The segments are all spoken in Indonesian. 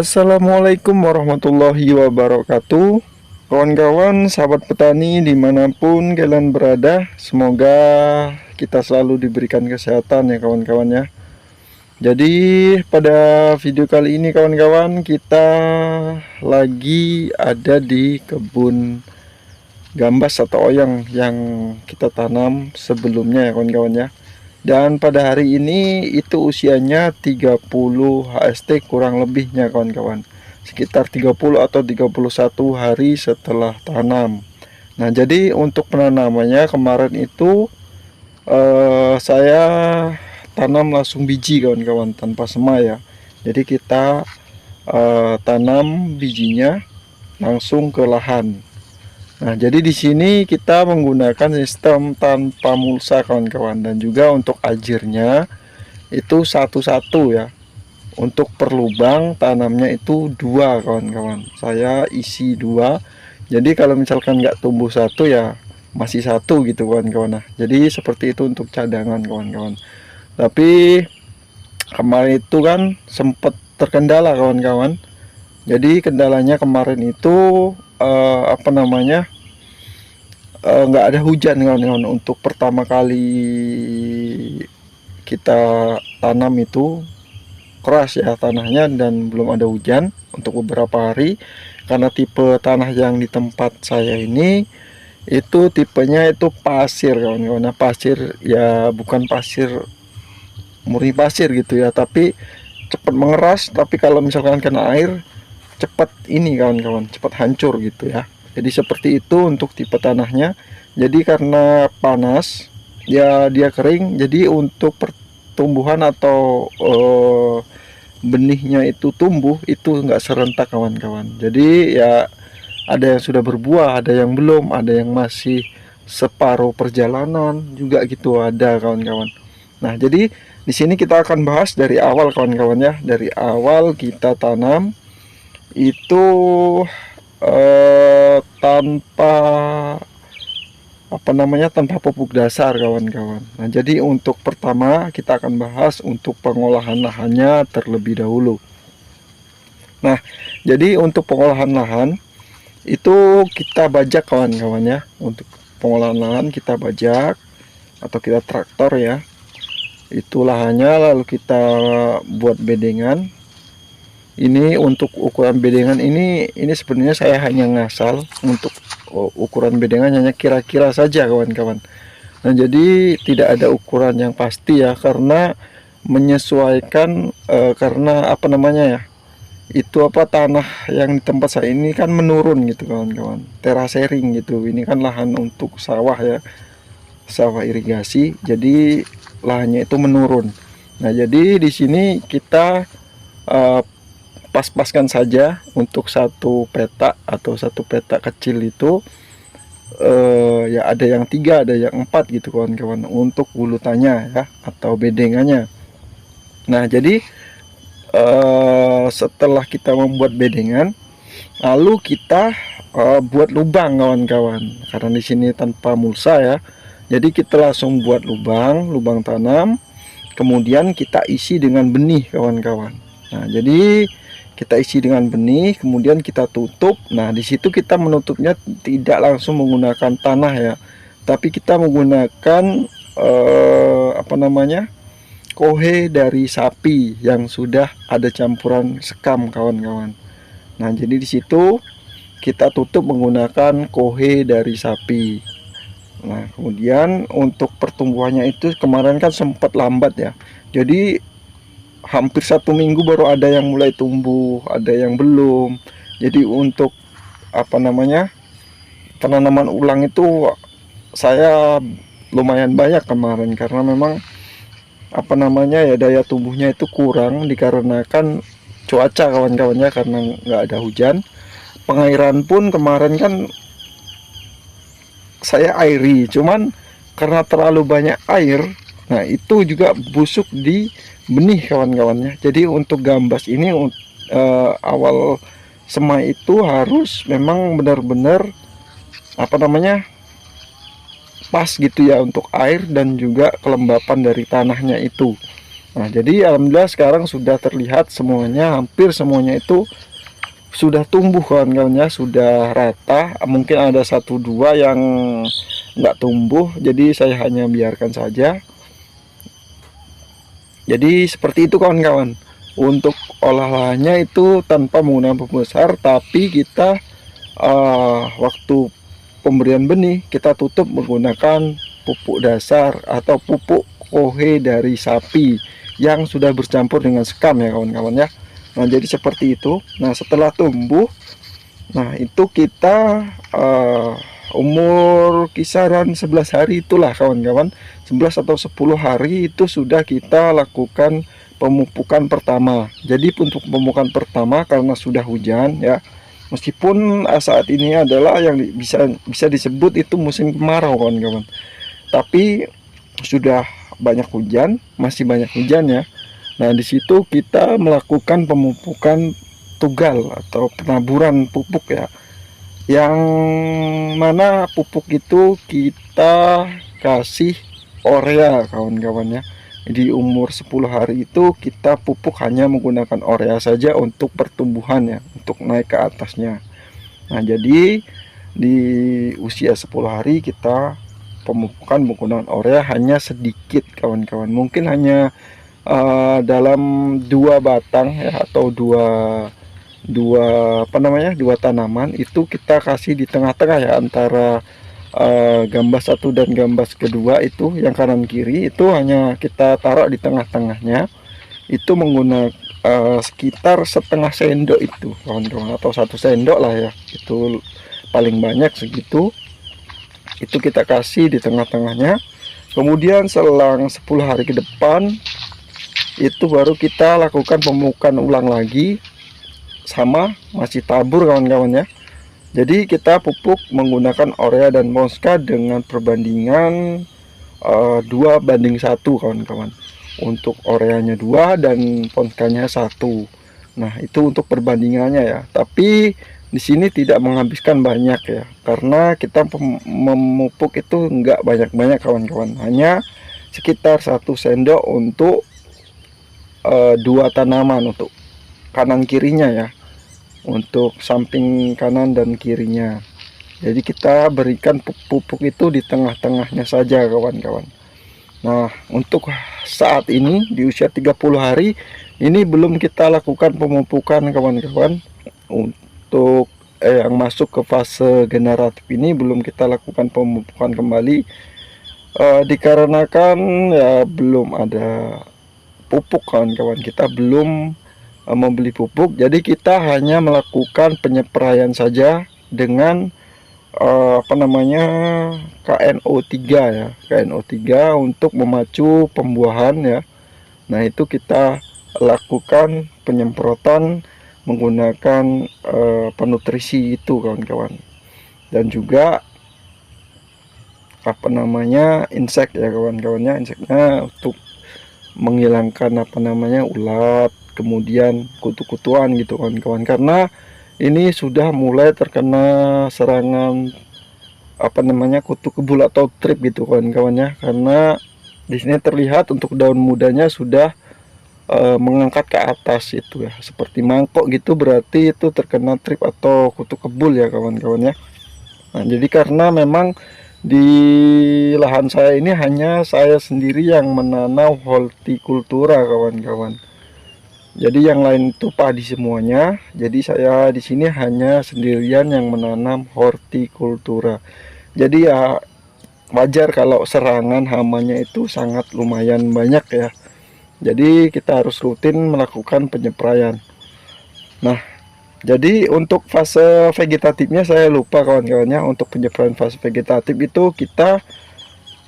Assalamualaikum warahmatullahi wabarakatuh. Kawan-kawan, sahabat petani dimanapun kalian berada, semoga kita selalu diberikan kesehatan ya kawan-kawan ya. Jadi pada video kali ini kawan-kawan, kita lagi ada di kebun gambas atau oyang yang kita tanam sebelumnya ya kawan-kawan ya. Dan pada hari ini itu usianya 30 HST kurang lebihnya kawan-kawan, sekitar 30 atau 31 hari setelah tanam. Nah jadi untuk penanamannya kemarin itu saya tanam langsung biji kawan-kawan, tanpa semai ya. Jadi kita tanam bijinya langsung ke lahan. Nah, jadi di sini kita menggunakan sistem tanpa mulsa kawan-kawan, dan juga untuk ajirnya itu satu-satu ya. Untuk per lubang tanamnya itu dua kawan-kawan. Saya isi dua. Jadi kalau misalkan nggak tumbuh satu ya masih satu gitu kawan-kawan. Nah, jadi seperti itu untuk cadangan kawan-kawan. Tapi kemarin itu kan sempat terkendala kawan-kawan. Jadi kendalanya kemarin itu nggak ada hujan kawan-kawan. Untuk pertama kali kita tanam itu keras ya tanahnya, dan belum ada hujan untuk beberapa hari, karena tipe tanah yang di tempat saya ini itu tipenya itu pasir kawan-kawan. Nah, pasir ya bukan pasir murni pasir gitu ya, tapi cepat mengeras, tapi kalau misalkan kena air cepat ini kawan-kawan, cepat hancur gitu ya. Jadi seperti itu untuk tipe tanahnya. Jadi karena panas ya dia kering, jadi untuk pertumbuhan atau benihnya itu tumbuh itu enggak serentak kawan-kawan. Jadi ya ada yang sudah berbuah, ada yang belum, ada yang masih separuh perjalanan juga gitu ada kawan-kawan. Nah jadi di sini kita akan bahas dari awal kawan-kawan ya. Dari awal kita tanam itu tanpa tanpa pupuk dasar kawan-kawan. Nah jadi untuk pertama kita akan bahas untuk pengolahan lahannya terlebih dahulu. Nah jadi untuk pengolahan lahan itu kita bajak kawan-kawan ya. Untuk pengolahan lahan kita bajak atau kita traktor ya, itu lahannya, lalu kita buat bedengan. Ini untuk ukuran bedengan ini sebenarnya saya hanya ngasal. Untuk ukuran bedengan hanya kira-kira saja kawan-kawan. Nah jadi tidak ada ukuran yang pasti ya, karena menyesuaikan karena itu tanah yang di tempat saya ini kan menurun gitu kawan-kawan, terasering gitu. Ini kan lahan untuk sawah ya, sawah irigasi, jadi lahannya itu menurun. Nah jadi di sini kita pas-paskan saja untuk satu petak atau satu petak kecil itu ya ada yang 3, ada yang 4 gitu kawan-kawan untuk bulutannya ya atau bedengannya. Nah jadi setelah kita membuat bedengan, lalu kita buat lubang kawan-kawan, karena di sini tanpa mulsa ya. Jadi kita langsung buat lubang tanam, kemudian kita isi dengan benih kawan-kawan. Nah jadi kita isi dengan benih, kemudian kita tutup. Nah di situ kita menutupnya tidak langsung menggunakan tanah ya, tapi kita menggunakan kohe dari sapi yang sudah ada campuran sekam kawan-kawan. Nah jadi di situ kita tutup menggunakan kohe dari sapi. Nah kemudian untuk pertumbuhannya itu kemarin kan sempat lambat ya, jadi hampir 1 minggu baru ada yang mulai tumbuh, ada yang belum. Jadi untuk penanaman ulang itu saya lumayan banyak kemarin, karena memang ya daya tumbuhnya itu kurang dikarenakan cuaca kawan-kawannya, karena nggak ada hujan. Pengairan pun kemarin kan saya airi, cuman karena terlalu banyak air, nah itu juga busuk di benih kawan-kawannya. Jadi untuk gambas ini awal semai itu harus memang benar-benar pas gitu ya, untuk air dan juga kelembapan dari tanahnya itu. Nah, jadi alhamdulillah sekarang sudah terlihat semuanya, hampir semuanya itu sudah tumbuh kawan-kawan ya, sudah rata. Mungkin ada satu dua yang nggak tumbuh, jadi saya hanya biarkan saja. Jadi seperti itu kawan-kawan. Untuk olahannya itu tanpa menggunakan pupuk besar, tapi kita waktu pemberian benih kita tutup menggunakan pupuk dasar atau pupuk kohe dari sapi yang sudah bercampur dengan sekam ya kawan-kawan ya. Nah, jadi seperti itu. Nah, setelah tumbuh, nah itu kita umur kisaran 11 hari itulah kawan-kawan, 11 atau 10 hari itu sudah kita lakukan pemupukan pertama. Jadi untuk pemupukan pertama karena sudah hujan ya, meskipun saat ini adalah yang bisa disebut itu musim kemarau kawan-kawan, tapi sudah banyak hujan, masih banyak hujan ya. Nah, di situ kita melakukan pemupukan tugal atau penaburan pupuk ya. Yang mana pupuk itu kita kasih urea kawan-kawan ya. Di umur 10 hari itu kita pupuk hanya menggunakan urea saja untuk pertumbuhan ya, untuk naik ke atasnya. Nah, jadi di usia 10 hari kita pemupukan menggunakan urea hanya sedikit kawan-kawan. Mungkin hanya dalam dua batang ya, atau dua dua dua tanaman itu kita kasih di tengah-tengah ya, antara gambas satu dan gambas kedua itu yang kanan kiri itu hanya kita taruh di tengah-tengahnya, itu menggunakan sekitar setengah sendok itu kawan-kawan, atau 1 sendok lah ya, itu paling banyak segitu. Itu kita kasih di tengah-tengahnya. Kemudian selang 10 hari ke depan itu baru kita lakukan pemupukan ulang lagi, sama masih tabur kawan-kawan ya. Jadi kita pupuk menggunakan urea dan Monska dengan perbandingan 2:1 kawan-kawan. Untuk ureanya 2 dan Ponskanya 1. Nah, itu untuk perbandingannya ya. Tapi di sini tidak menghabiskan banyak ya, karena kita memupuk itu enggak banyak-banyak kawan-kawan, hanya sekitar 1 sendok untuk 2 tanaman, untuk kanan kirinya ya, untuk samping kanan dan kirinya. Jadi kita berikan pupuk itu di tengah-tengahnya saja kawan-kawan. Nah, untuk saat ini di usia 30 hari ini belum kita lakukan pemupukan kawan-kawan. Untuk yang masuk ke fase generatif ini belum kita lakukan pemupukan kembali, dikarenakan ya belum ada pupuk kawan-kawan. Kita belum membeli pupuk, jadi kita hanya melakukan penyepraian saja dengan KNO3 ya, KNO3 untuk memacu pembuahan ya. Nah, itu kita lakukan penyemprotan menggunakan penutrisi itu kawan-kawan, dan juga insek ya kawan-kawannya, inseknya untuk menghilangkan ulat, kemudian kutu-kutuan gitu kawan-kawan, karena ini sudah mulai terkena serangan kutu kebul atau trip gitu kawan-kawannya, karena di sini terlihat untuk daun mudanya sudah mengangkat ke atas itu ya, seperti mangkok gitu, berarti itu terkena trip atau kutu kebul ya kawan-kawannya. Nah, jadi karena memang di lahan saya ini hanya saya sendiri yang menanam hortikultura kawan-kawan. Jadi yang lain itu padi semuanya. Jadi saya di sini hanya sendirian yang menanam hortikultura. Jadi ya wajar kalau serangan hamanya itu sangat lumayan banyak ya. Jadi kita harus rutin melakukan penyepraian. Nah, jadi untuk fase vegetatifnya saya lupa kawan-kawannya. Untuk penyepraian fase vegetatif itu kita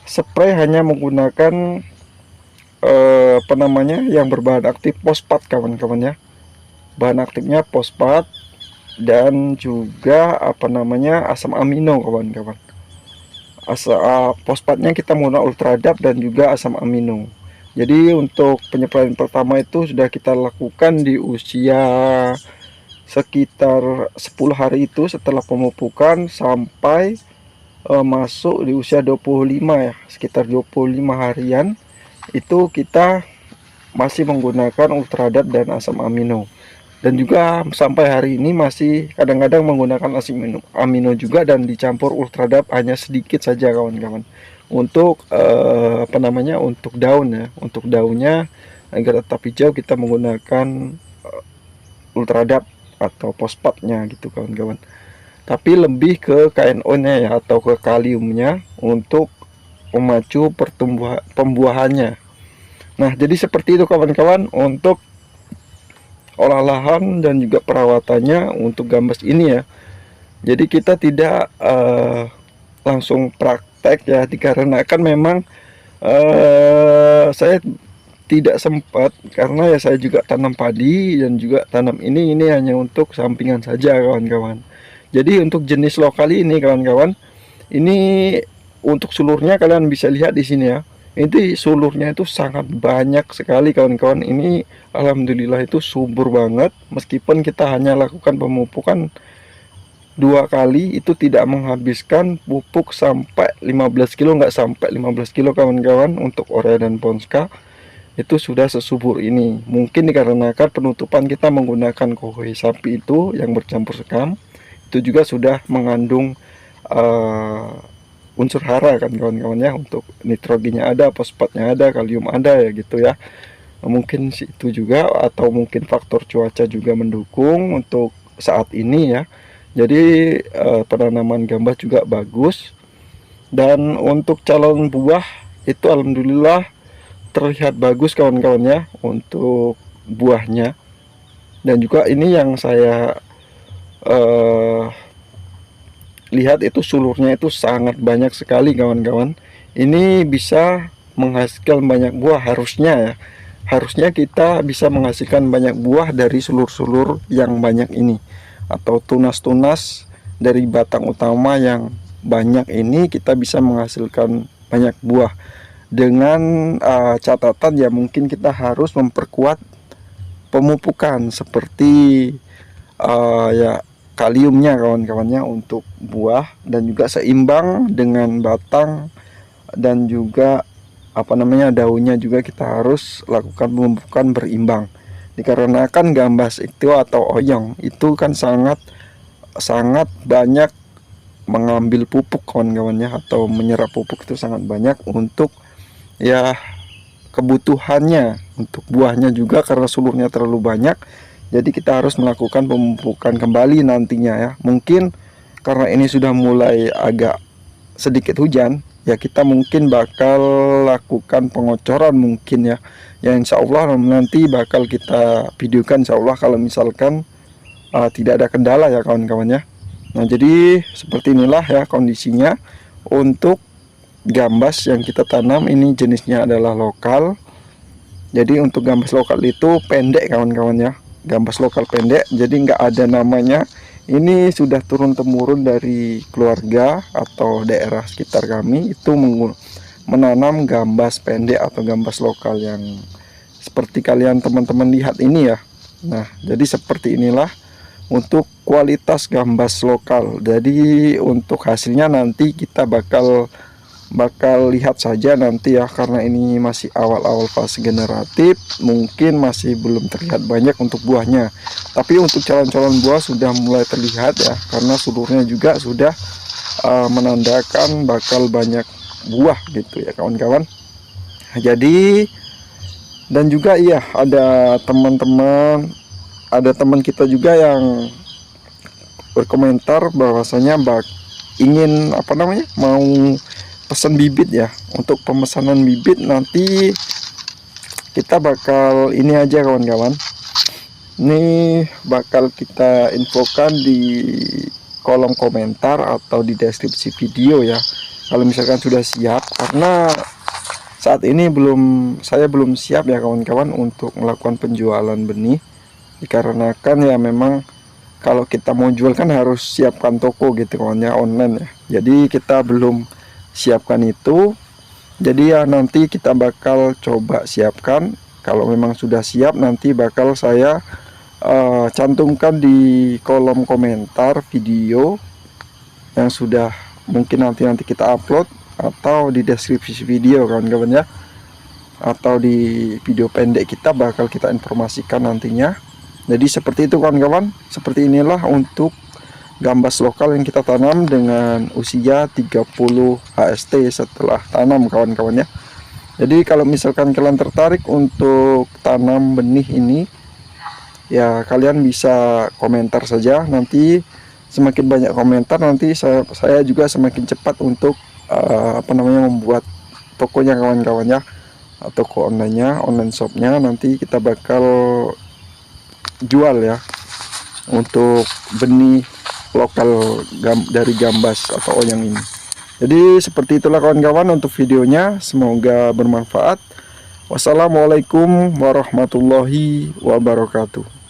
spray hanya menggunakan yang berbahan aktif fosfat kawan-kawan ya. Bahan aktifnya fosfat dan juga asam amino kawan-kawan. Fosfatnya kita menggunakan ultradap dan juga asam amino. Jadi untuk penyepraian pertama itu sudah kita lakukan di usia sekitar 10 hari itu setelah pemupukan, sampai masuk di usia 25 ya, sekitar 25 harian itu kita masih menggunakan ultradap dan asam amino, dan juga sampai hari ini masih kadang-kadang menggunakan asam amino juga, dan dicampur ultradap hanya sedikit saja kawan-kawan. Untuk apa namanya, untuk daun ya, untuk daunnya agar tetap hijau kita menggunakan ultradap atau fosfatnya gitu kawan-kawan. Tapi lebih ke KNO-nya ya, atau ke kaliumnya untuk memacu pembuahannya. Nah, jadi seperti itu kawan-kawan untuk olah lahan dan juga perawatannya untuk gambas ini ya. Jadi kita tidak langsung praktek ya, dikarenakan memang saya tidak sempat, karena ya saya juga tanam padi dan juga tanam ini hanya untuk sampingan saja kawan-kawan. Jadi untuk jenis lokal ini kawan-kawan, ini untuk sulurnya kalian bisa lihat di sini ya. Ini sulurnya itu sangat banyak sekali kawan-kawan. Ini alhamdulillah itu subur banget, meskipun kita hanya lakukan pemupukan 2 kali, itu tidak menghabiskan pupuk sampai 15 kilo, nggak sampai 15 kilo kawan-kawan. Untuk Urea dan Ponska itu sudah sesubur ini. Mungkin dikarenakan penutupan kita menggunakan kohoi sapi itu yang bercampur sekam, itu juga sudah mengandung unsur hara kan kawan-kawan ya. Untuk nitrogennya ada, fosfatnya ada, kalium ada ya gitu ya. Mungkin itu juga, atau mungkin faktor cuaca juga mendukung untuk saat ini ya. Jadi penanaman gambas juga bagus, dan untuk calon buah itu alhamdulillah terlihat bagus kawan-kawan ya untuk buahnya. Dan juga ini yang saya lihat itu sulurnya itu sangat banyak sekali kawan-kawan. Ini bisa menghasilkan banyak buah harusnya ya. Harusnya kita bisa menghasilkan banyak buah dari sulur-sulur yang banyak ini, atau tunas-tunas dari batang utama yang banyak ini kita bisa menghasilkan banyak buah. Dengan catatan ya, mungkin kita harus memperkuat pemupukan seperti ya kaliumnya kawan-kawannya untuk buah, dan juga seimbang dengan batang dan juga apa namanya, daunnya juga kita harus lakukan pemupukan berimbang. Dikarenakan gambas itu atau oyong itu kan sangat banyak mengambil pupuk kawan-kawannya, atau menyerap pupuk itu sangat banyak untuk ya kebutuhannya. Untuk buahnya juga karena sulurnya terlalu banyak, jadi kita harus melakukan pemupukan kembali nantinya ya. Mungkin karena ini sudah mulai agak sedikit hujan ya, kita mungkin bakal lakukan pengocoran mungkin ya. Ya insya Allah nanti bakal kita videokan insya Allah, kalau misalkan tidak ada kendala ya kawan-kawannya. Nah jadi seperti inilah ya kondisinya untuk gambas yang kita tanam. Ini jenisnya adalah lokal. Jadi untuk gambas lokal itu pendek kawan-kawan ya, gambas lokal pendek, jadi nggak ada namanya. Ini sudah turun temurun dari keluarga atau daerah sekitar kami itu menanam gambas pendek atau gambas lokal yang seperti kalian teman-teman lihat ini ya. Nah jadi seperti inilah untuk kualitas gambas lokal. Jadi untuk hasilnya nanti kita bakal lihat saja nanti ya, karena ini masih awal-awal fase generatif, mungkin masih belum terlihat banyak untuk buahnya. Tapi untuk calon-calon buah sudah mulai terlihat ya, karena sulurnya juga sudah menandakan bakal banyak buah gitu ya kawan-kawan. Jadi dan juga iya, ada teman kita juga yang berkomentar bahwasanya ingin apa namanya, mau pesan bibit ya. Untuk pemesanan bibit nanti kita bakal ini aja kawan-kawan, ini bakal kita infokan di kolom komentar atau di deskripsi video ya, kalau misalkan sudah siap. Karena saat ini saya belum siap ya kawan-kawan untuk melakukan penjualan benih, dikarenakan ya memang kalau kita mau jual kan harus siapkan toko gitu kawan ya, online ya. Jadi kita belum siapkan itu. Jadi ya nanti kita bakal coba siapkan. Kalau memang sudah siap nanti bakal saya cantumkan di kolom komentar video yang sudah mungkin nanti kita upload, atau di deskripsi video kawan-kawan ya. atau di video pendek kita bakal kita informasikan nantinya. Jadi seperti itu kawan-kawan, seperti inilah untuk gambas lokal yang kita tanam dengan usia 30 HST setelah tanam kawan-kawan ya. Jadi kalau misalkan kalian tertarik untuk tanam benih ini, ya kalian bisa komentar saja. Nanti semakin banyak komentar, nanti saya juga semakin cepat untuk membuat tokonya kawan-kawan ya, toko online-nya, online shopnya. Nanti kita bakal jual ya untuk benih lokal dari gambas atau oyang ini. Jadi seperti itulah kawan-kawan untuk videonya, semoga bermanfaat. Wassalamualaikum warahmatullahi wabarakatuh.